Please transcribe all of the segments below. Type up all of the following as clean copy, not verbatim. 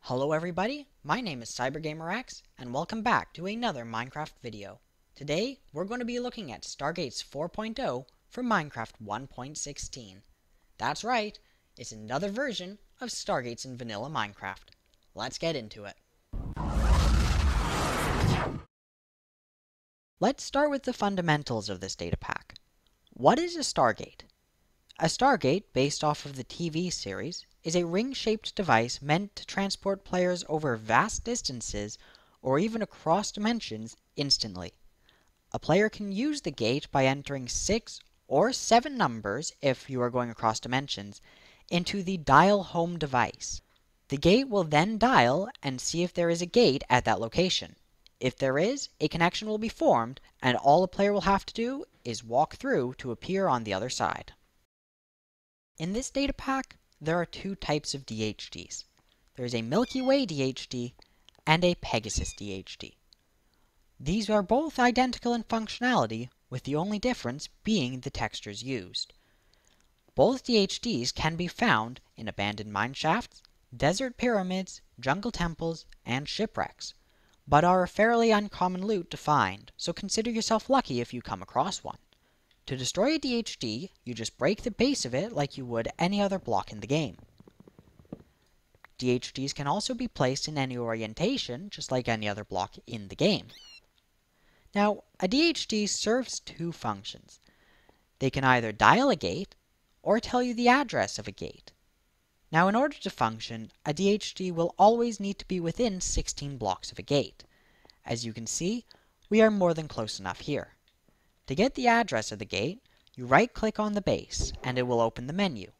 Hello everybody, my name is CyberGamerX, and welcome back to another Minecraft video. Today, we're going to be looking at Stargates 4.0 for Minecraft 1.16. That's right, it's another version of Stargates in vanilla Minecraft. Let's get into it. Let's start with the fundamentals of this data pack. What is a Stargate? A Stargate, based off of the TV series, is a ring-shaped device meant to transport players over vast distances or even across dimensions instantly. A player can use the gate by entering 6 or 7 numbers, if you are going across dimensions, into the dial home device. The gate will then dial and see if there is a gate at that location. If there is, a connection will be formed, and all a player will have to do is walk through to appear on the other side. In this data pack, there are two types of DHDs. There is a Milky Way DHD and a Pegasus DHD. These are both identical in functionality, with the only difference being the textures used. Both DHDs can be found in abandoned mineshafts, desert pyramids, jungle temples, and shipwrecks, but are a fairly uncommon loot to find, so consider yourself lucky if you come across one. To destroy a DHD, you just break the base of it like you would any other block in the game. DHDs can also be placed in any orientation, just like any other block in the game. Now, a DHD serves two functions. They can either dial a gate, or tell you the address of a gate. Now, in order to function, a DHD will always need to be within 16 blocks of a gate. As you can see, we are more than close enough here. To get the address of the gate, you right-click on the base, and it will open the menu.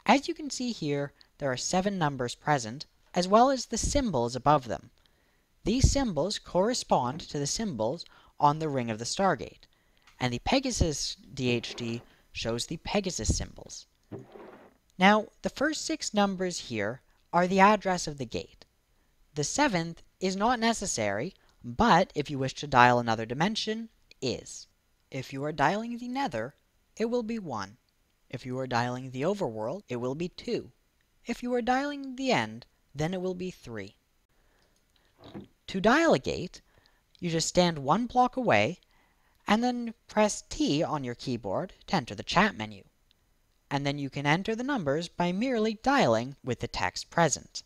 As you can see here, there are 7 numbers present, as well as the symbols above them. These symbols correspond to the symbols on the ring of the Stargate, and the Pegasus DHD shows the Pegasus symbols. Now, the first 6 numbers here are the address of the gate. The 7th is not necessary, but if you wish to dial another dimension, is. If you are dialing the Nether, it will be 1. If you are dialing the Overworld, it will be 2. If you are dialing the End, then it will be 3. To dial a gate, you just stand 1 block away, and then press T on your keyboard to enter the chat menu. And then you can enter the numbers by merely dialing with the text present.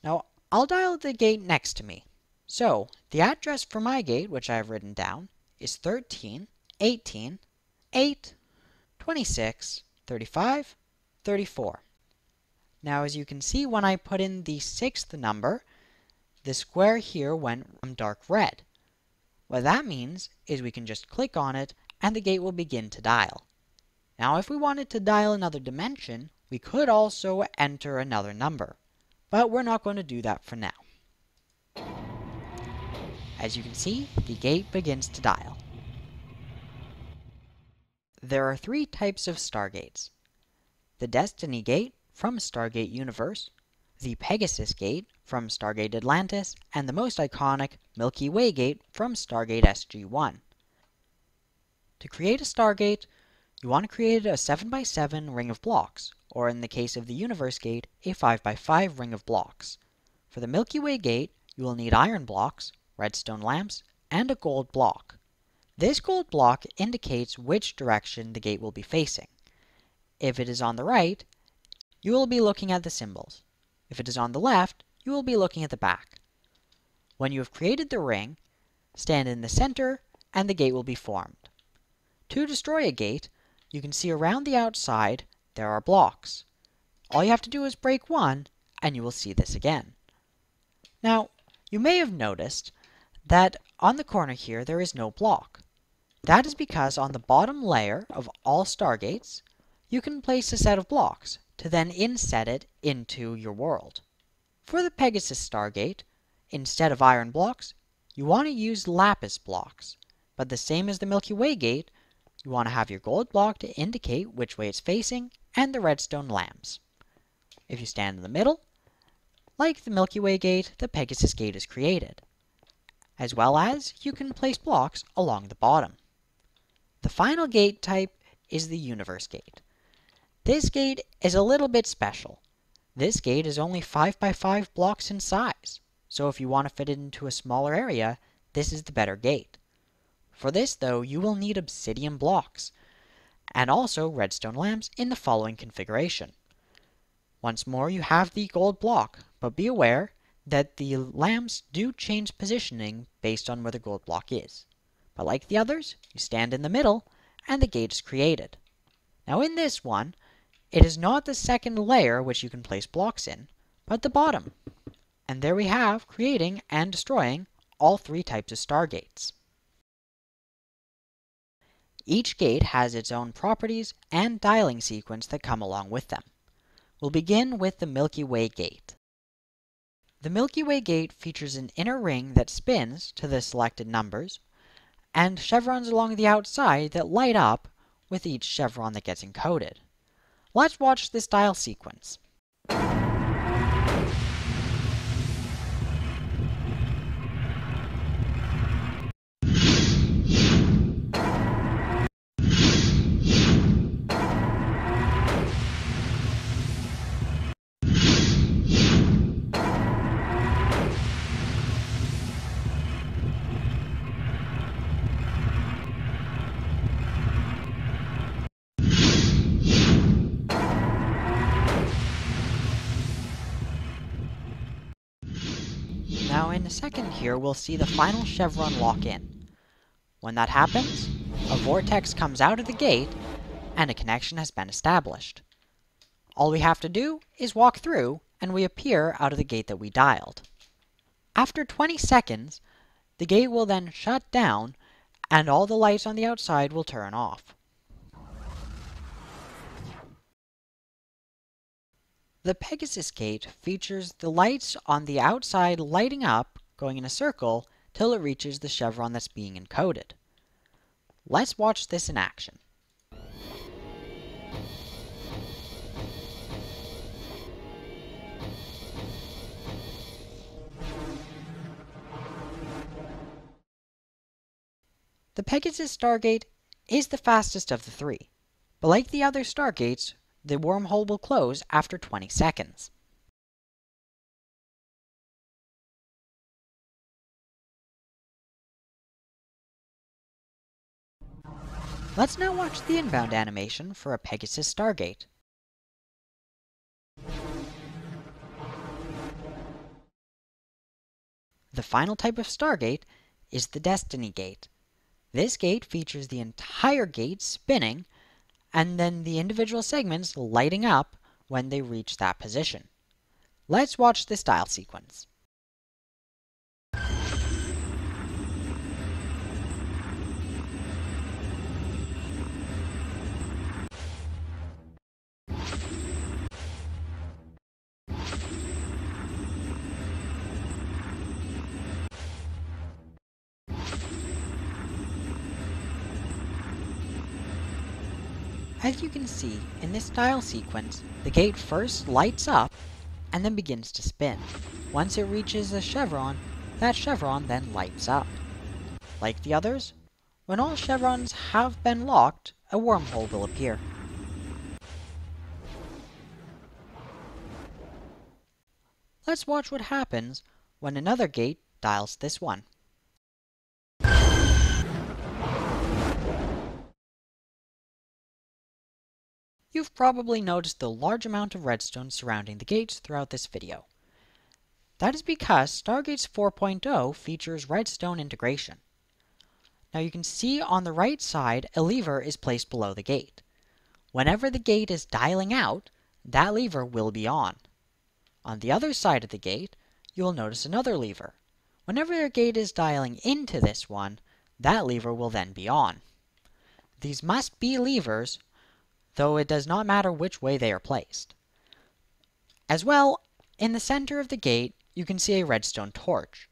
Now, I'll dial the gate next to me. So, the address for my gate, which I have written down, is 13, 18, 8, 26, 35, 34. Now, as you can see, when I put in the 6th number, the square here went dark red. What that means is we can just click on it and the gate will begin to dial. Now, if we wanted to dial another dimension, we could also enter another number, but we're not going to do that for now. As you can see, the gate begins to dial. There are 3 types of Stargates. The Destiny Gate from Stargate Universe, the Pegasus Gate from Stargate Atlantis, and the most iconic Milky Way Gate from Stargate SG-1. To create a Stargate, you want to create a 7x7 ring of blocks, or in the case of the Universe Gate, a 5x5 ring of blocks. For the Milky Way Gate, you will need iron blocks, redstone lamps, and a gold block. This gold block indicates which direction the gate will be facing. If it is on the right, you will be looking at the symbols. If it is on the left, you will be looking at the back. When you have created the ring, stand in the center and the gate will be formed. To destroy a gate, you can see around the outside there are blocks. All you have to do is break one and you will see this again. Now, you may have noticed that on the corner here there is no block. That is because on the bottom layer of all Stargates, you can place a set of blocks to then inset it into your world. For the Pegasus Stargate, instead of iron blocks, you want to use lapis blocks, but the same as the Milky Way Gate, you want to have your gold block to indicate which way it's facing, and the redstone lamps. If you stand in the middle, like the Milky Way Gate, the Pegasus Gate is created, as well as you can place blocks along the bottom. The final gate type is the Universe Gate. This gate is a little bit special. This gate is only 5 by 5 blocks in size, so if you want to fit it into a smaller area, this is the better gate. For this though, you will need obsidian blocks, and also redstone lamps in the following configuration. Once more, you have the gold block, but be aware that the lamps do change positioning based on where the gold block is. But like the others, you stand in the middle, and the gate is created. Now in this one, it is not the second layer which you can place blocks in, but the bottom. And there we have creating and destroying all 3 types of stargates. Each gate has its own properties and dialing sequence that come along with them. We'll begin with the Milky Way gate. The Milky Way gate features an inner ring that spins to the selected numbers, and chevrons along the outside that light up with each chevron that gets encoded. Let's watch this dial sequence. Now in a second here, we'll see the final chevron lock in. When that happens, a vortex comes out of the gate, and a connection has been established. All we have to do is walk through, and we appear out of the gate that we dialed. After 20 seconds, the gate will then shut down, and all the lights on the outside will turn off. The Pegasus gate features the lights on the outside lighting up, going in a circle, till it reaches the chevron that's being encoded. Let's watch this in action. The Pegasus Stargate is the fastest of the 3, but like the other Stargates, the wormhole will close after 20 seconds. Let's now watch the inbound animation for a Pegasus Stargate. The final type of Stargate is the Destiny Gate. This gate features the entire gate spinning, and then the individual segments lighting up when they reach that position. Let's watch this dial sequence. As you can see, in this dial sequence, the gate first lights up and then begins to spin. Once it reaches a chevron, that chevron then lights up. Like the others, when all chevrons have been locked, a wormhole will appear. Let's watch what happens when another gate dials this one. You've probably noticed the large amount of redstone surrounding the gates throughout this video. That is because Stargates 4.0 features redstone integration. Now you can see on the right side a lever is placed below the gate. Whenever the gate is dialing out, that lever will be on. On the other side of the gate, you will notice another lever. Whenever your gate is dialing into this one, that lever will then be on. These must be levers, though it does not matter which way they are placed. As well, in the center of the gate, you can see a redstone torch.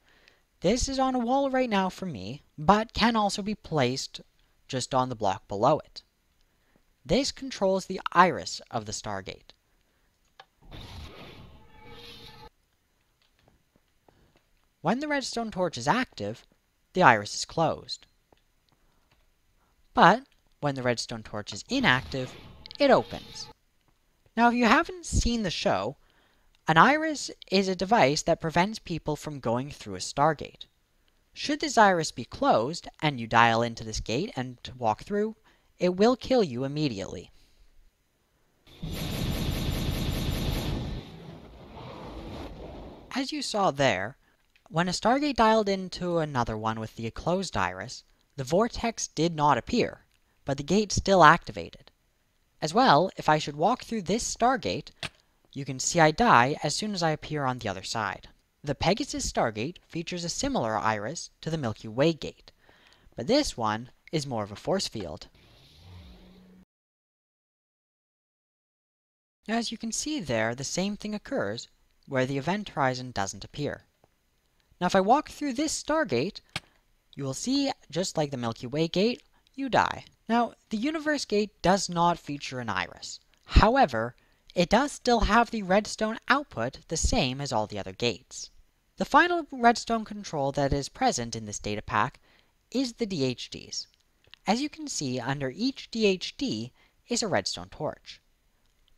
This is on a wall right now for me, but can also be placed just on the block below it. This controls the iris of the Stargate. When the redstone torch is active, the iris is closed. But when the redstone torch is inactive, it opens. Now if you haven't seen the show, An iris is a device that prevents people from going through a Stargate. Should this iris be closed and you dial into this gate and walk through, it will kill you immediately. As you saw there, when a Stargate dialed into another one with the closed iris, the vortex did not appear, but the gate still activated. As well, if I should walk through this Stargate, you can see I die as soon as I appear on the other side. The Pegasus Stargate features a similar iris to the Milky Way gate, but this one is more of a force field. Now, as you can see there, the same thing occurs where the event horizon doesn't appear. Now, if I walk through this Stargate, you will see, just like the Milky Way gate, you die. Now, the Universe gate does not feature an iris. However, it does still have the redstone output the same as all the other gates. The final redstone control that is present in this data pack is the DHDs. As you can see, under each DHD is a redstone torch.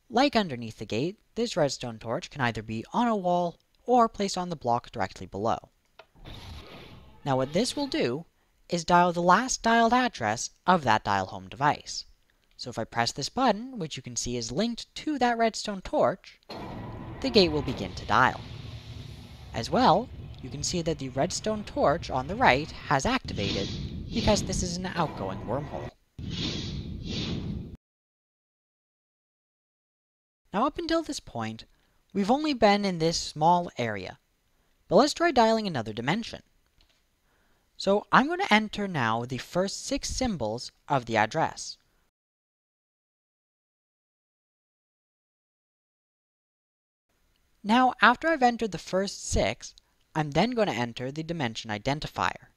Like underneath the gate, this redstone torch can either be on a wall or placed on the block directly below. Now what this will do is dial the last dialed address of that dial home device. So if I press this button, which you can see is linked to that redstone torch, the gate will begin to dial. As well, you can see that the redstone torch on the right has activated because this is an outgoing wormhole. Now up until this point, we've only been in this small area, but let's try dialing another dimension. So I'm going to enter now the first 6 symbols of the address. Now, after I've entered the first 6, I'm then going to enter the dimension identifier.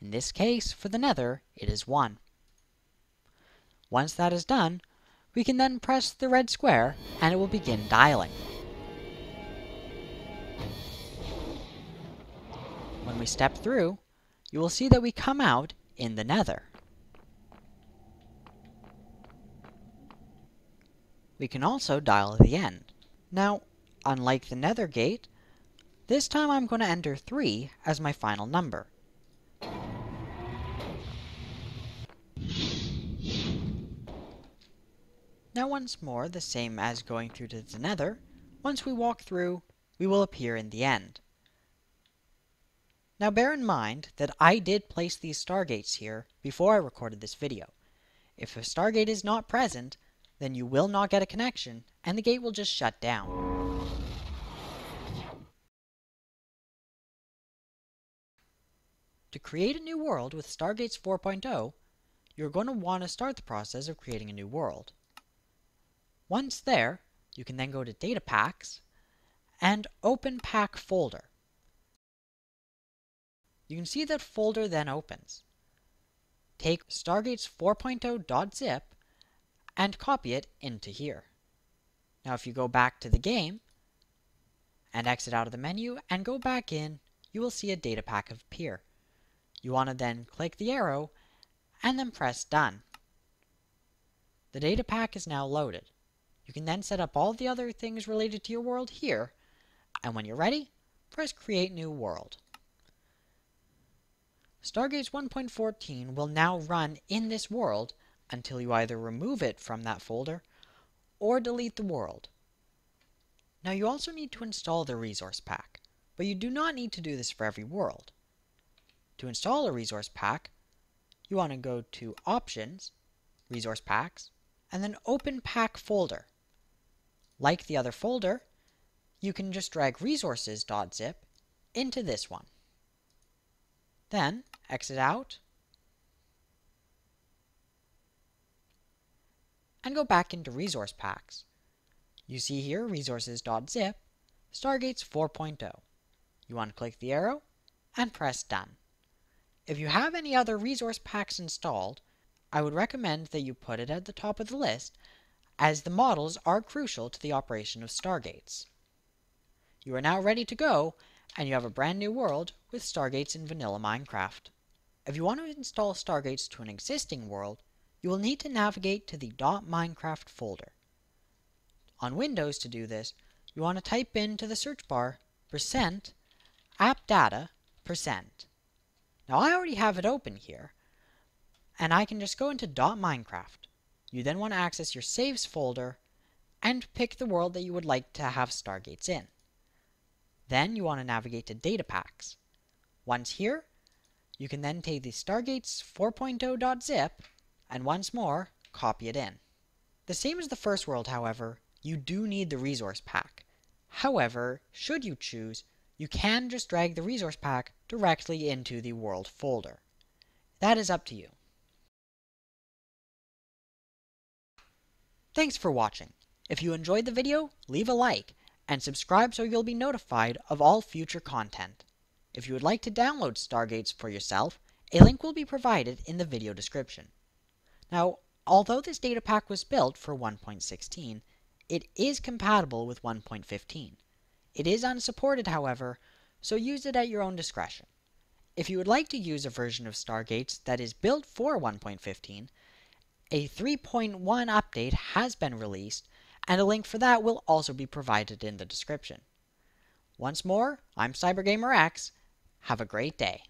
In this case, for the Nether, it is 1. Once that is done, we can then press the red square and it will begin dialing. When we step through, you will see that we come out in the Nether. We can also dial the end. Now, unlike the Nether gate, this time I'm going to enter 3 as my final number. Now once more, the same as going through to the Nether, once we walk through, we will appear in the end. Now bear in mind that I did place these Stargates here before I recorded this video. If a Stargate is not present, then you will not get a connection, and the gate will just shut down. To create a new world with Stargates 4.0, you're going to want to start the process of creating a new world. Once there, you can then go to Data Packs and Open Pack Folder. You can see that folder then opens. Take Stargates 4.0.zip and copy it into here. Now if you go back to the game and exit out of the menu and go back in, you will see a data pack appear. You want to then click the arrow and then press Done. The data pack is now loaded. You can then set up all the other things related to your world here, and when you're ready, press Create New World. Stargates 1.14 will now run in this world until you either remove it from that folder or delete the world. Now you also need to install the resource pack, but you do not need to do this for every world. To install a resource pack, you want to go to Options, Resource Packs, and then Open Pack Folder. Like the other folder, you can just drag resources.zip into this one. Then exit out and go back into Resource Packs. You see here resources.zip, Stargates 4.0. You want to click the arrow and press Done. If you have any other resource packs installed, I would recommend that you put it at the top of the list, as the models are crucial to the operation of Stargates. You are now ready to go, and you have a brand new world with Stargates in vanilla Minecraft. If you want to install Stargates to an existing world, you will need to navigate to the .minecraft folder. On Windows to do this, you want to type into the search bar %appdata%. Now I already have it open here, and I can just go into .minecraft. You then want to access your saves folder and pick the world that you would like to have Stargates in. Then you want to navigate to data packs. Once here, you can then take the Stargates 4.0.zip and once more copy it in. The same as the first world, however, you do need the resource pack. However, should you choose, you can just drag the resource pack directly into the world folder. That is up to you. Thanks for watching. If you enjoyed the video, leave a like and subscribe so you'll be notified of all future content. If you would like to download Stargates for yourself, a link will be provided in the video description. Now, although this data pack was built for 1.16, it is compatible with 1.15. It is unsupported, however, so use it at your own discretion. If you would like to use a version of Stargates that is built for 1.15, a 3.1 update has been released, and a link for that will also be provided in the description. Once more, I'm CyberGamerX. Have a great day.